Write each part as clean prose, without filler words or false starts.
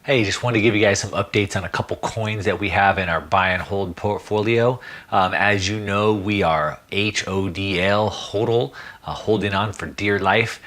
Hey, just wanted to give you guys some updates on a couple coins that we have in our buy and hold portfolio. As you know, we are HODL, HODL, holding on for dear life.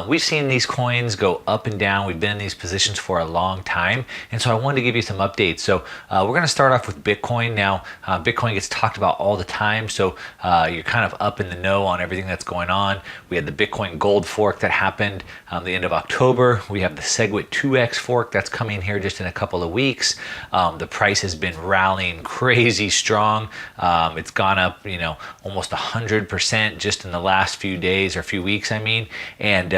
We've seen these coins go up and down. We've been in these positions for a long time. And so I wanted to give you some updates. So we're going to start off with Bitcoin. Now, Bitcoin gets talked about all the time. So you're kind of up in the know on everything that's going on. We had the Bitcoin gold fork that happened the end of October. We have the SegWit 2X fork that's coming here just in a couple of weeks. The price has been rallying crazy strong. It's gone up, almost 100% just in the last few days or few weeks, and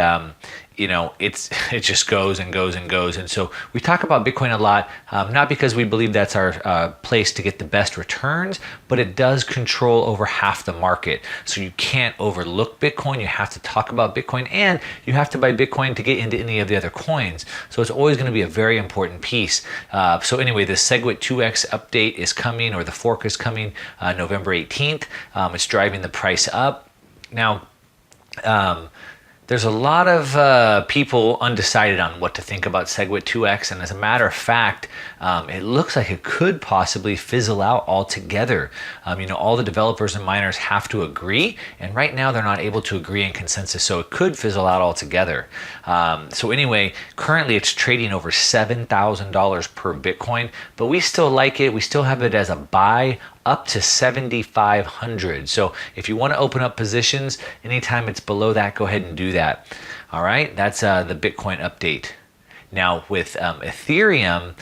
it just goes and goes and goes. And so we talk about Bitcoin a lot, not because we believe that's our place to get the best returns, but it does control over half the market. So you can't overlook Bitcoin. You have to talk about Bitcoin, and you have to buy Bitcoin to get into any of the other coins. So it's always going to be a very important piece. So anyway, the SegWit 2X update is coming, or the fork is coming November 18th. It's driving the price up. Now, there's a lot of people undecided on what to think about SegWit 2X, and as a matter of fact, it looks like it could possibly fizzle out altogether. All the developers and miners have to agree, and right now they're not able to agree in consensus, so it could fizzle out altogether. So anyway, currently it's trading over $7,000 per Bitcoin, but we still like it. We still have it as a buy up to 7,500. So if you want to open up positions, anytime it's below that, go ahead and do that. All right, that's the Bitcoin update. Now with Ethereum,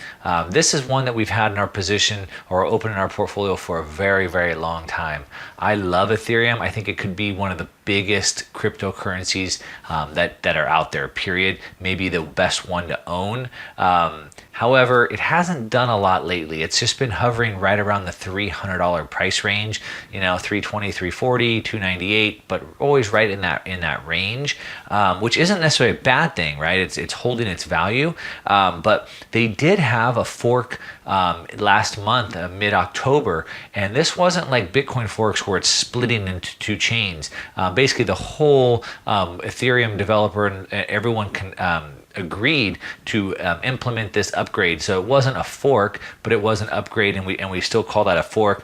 this is one that we've had in our position or open in our portfolio for a very, very long time. I love Ethereum. I think it could be one of the biggest cryptocurrencies that are out there, period. Maybe the best one to own. However, it hasn't done a lot lately. It's just been hovering right around the $300 price range, 320, 340, 298, but always right in that range, which isn't necessarily a bad thing, right? It's holding its value. But they did have a fork last month, mid-October, and this wasn't like Bitcoin forks where it's splitting into two chains. Basically, the whole Ethereum developer and everyone agreed to implement this upgrade. So it wasn't a fork, but it was an upgrade, and we still call that a fork.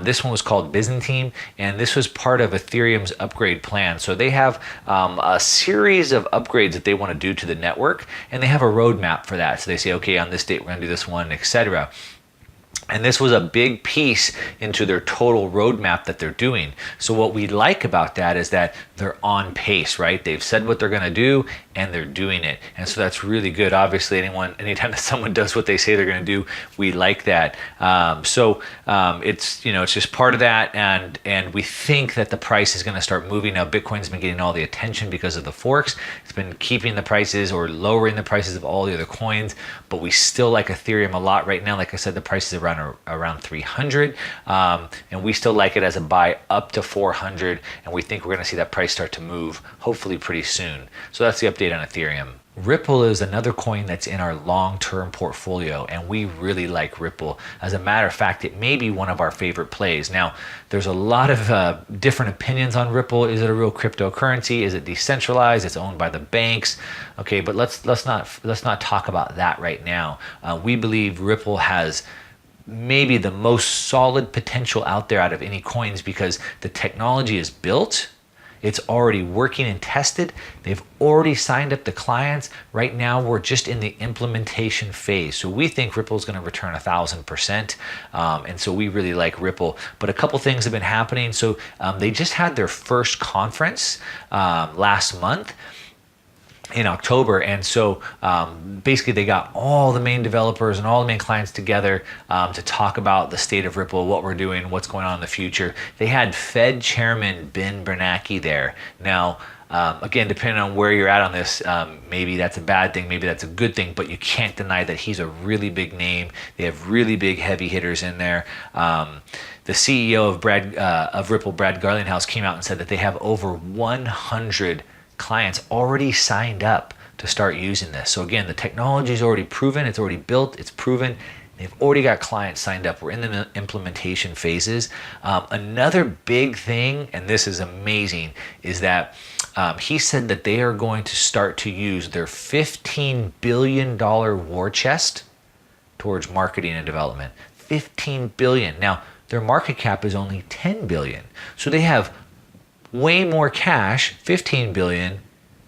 This one was called Byzantine, and this was part of Ethereum's upgrade plan. So they have a series of upgrades that they want to do to the network, and they have a roadmap for that. So they say, okay, on this date we're going to do this one, etc. And this was a big piece into their total roadmap that they're doing. So what we like about that is that they're on pace, right? They've said what they're going to do, and they're doing it. And so that's really good. Obviously, anytime that someone does what they say they're going to do, we like that. It's just part of that, and we think that the price is going to start moving. Now, Bitcoin's been getting all the attention because of the forks. It's been keeping the prices or lowering the prices of all the other coins, but we still like Ethereum a lot right now. Like I said, the price is around 300, and we still like it as a buy up to 400, and we think we're going to see that price start to move hopefully pretty soon. So that's the update on Ethereum. Ripple is another coin that's in our long-term portfolio, and we really like Ripple. As a matter of fact, it may be one of our favorite plays. Now, there's a lot of different opinions on Ripple. Is it a real cryptocurrency? Is it decentralized? It's owned by the banks. Okay, but let's not talk about that right now. We believe Ripple has maybe the most solid potential out there out of any coins because the technology is built. It's already working and tested. They've already signed up the clients. Right now, we're just in the implementation phase. So we think Ripple is going to return 1,000%. And so we really like Ripple. But a couple things have been happening. So they just had their first conference last month in October, and so basically they got all the main developers and all the main clients together to talk about the state of Ripple, what we're doing, what's going on in the future. They had Fed Chairman Ben Bernanke there. Now, again, depending on where you're at on this, maybe that's a bad thing, maybe that's a good thing, but you can't deny that he's a really big name. They have really big heavy hitters in there. The CEO of Ripple, Brad Garlinghouse, came out and said that they have over 100 clients already signed up to start using this. So again, the technology is already proven, it's already built, it's proven. They've already got clients signed up. We're in the implementation phases. Another big thing, and this is amazing, is that he said that they are going to start to use their $15 billion war chest towards marketing and development. 15 billion. Now, their market cap is only 10 billion. So they have way more cash, 15 billion,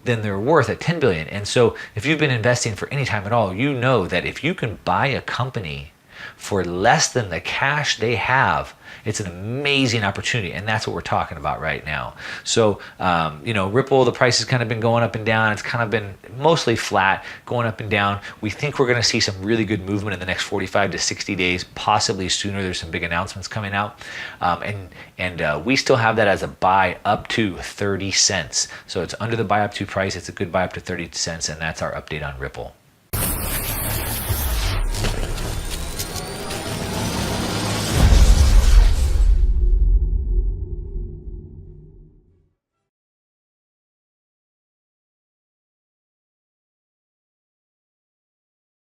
than they're worth at 10 billion. And so if you've been investing for any time at all, you know that if you can buy a company for less than the cash they have, it's an amazing opportunity. And that's what we're talking about right now. So, Ripple, the price has kind of been going up and down. It's kind of been mostly flat, going up and down. We think we're going to see some really good movement in the next 45 to 60 days, possibly sooner. There's some big announcements coming out. And we still have that as a buy up to 30 cents. So it's under the buy up to price. It's a good buy up to 30 cents. And that's our update on Ripple.